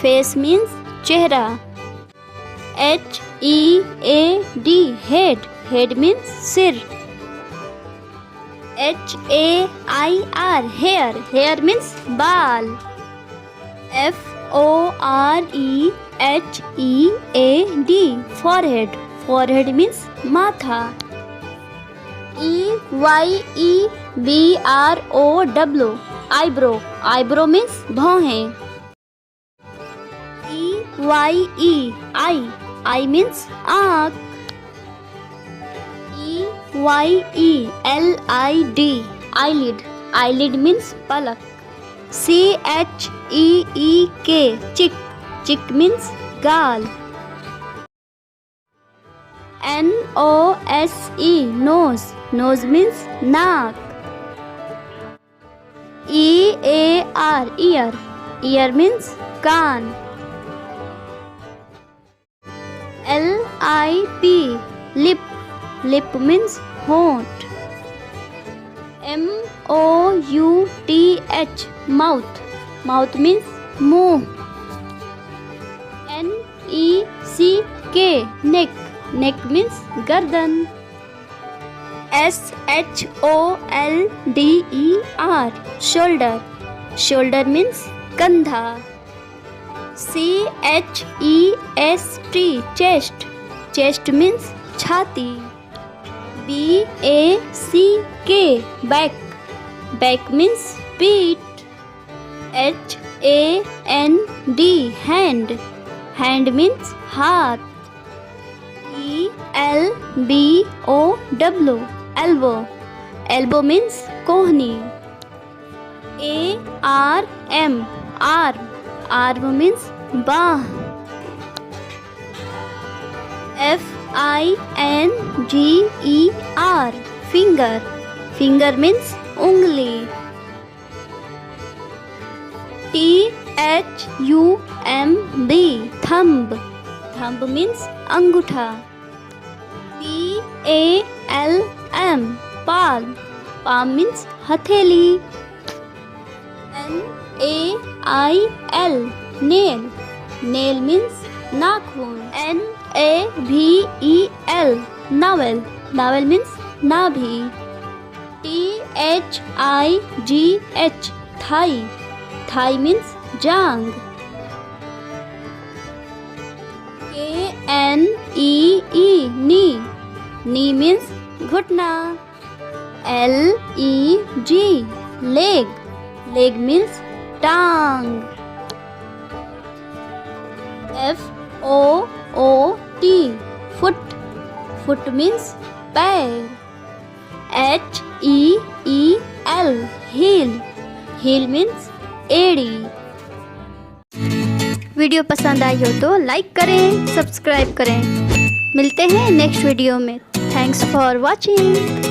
face means चेहरा. H-E-A-D head. Head means सिर. H-A-I-R hair. Hair means बाल. F-O-R-E-H-E-A-D forehead. Forehead means माथा. E-Y-E-B-R-O-W eyebrow. Eyebrow means भौहें. E-Y-E eye. Eye means आँख. E-Y-E-L-I-D eyelid. Eyelid means पलक. C-H-E-E-K chick. Chick means गाल. N-O-S-E nose. Nose means नाक. E-A-R ear. Ear means कान. L-I-P lip. Lip means होंठ. M-O-U-T-H mouth. Mouth means मुंह. N-E-C-K neck. Neck means गर्दन. S-H-O-L-D-E-R shoulder. Shoulder means कंधा. C-H-E-S-T chest. Chest means छाती. B-A-C-K back. Back means पीठ. H-A-N-D hand. Hand means हाथ. E-L-B-O-W elbow. Elbow means कोहनी. A-R-M arm. Arm means बाह. F-I-N-G-E-R finger. Finger means उंगली. T-H-U-M-B thumb. Thumb means अंगूठा. P-A-L-M palm. Palm means हथेली. N-A-I-L nail. Nail means नाखून. N-A-V-E-L navel. Navel means नाभि. T-H-I-G-H thigh. Thigh means जांग. K-N-E-E knee. Knee means घुटना. L-E-G leg. Leg means टांग. F-O-O-T foot. Foot means पैर. H-E-E-L heel. Heel means एड़ी. Video पसंद आई हो तो लाइक करें, सब्सक्राइब करें. मिलते हैं नेक्स्ट वीडियो में. Thanks for watching.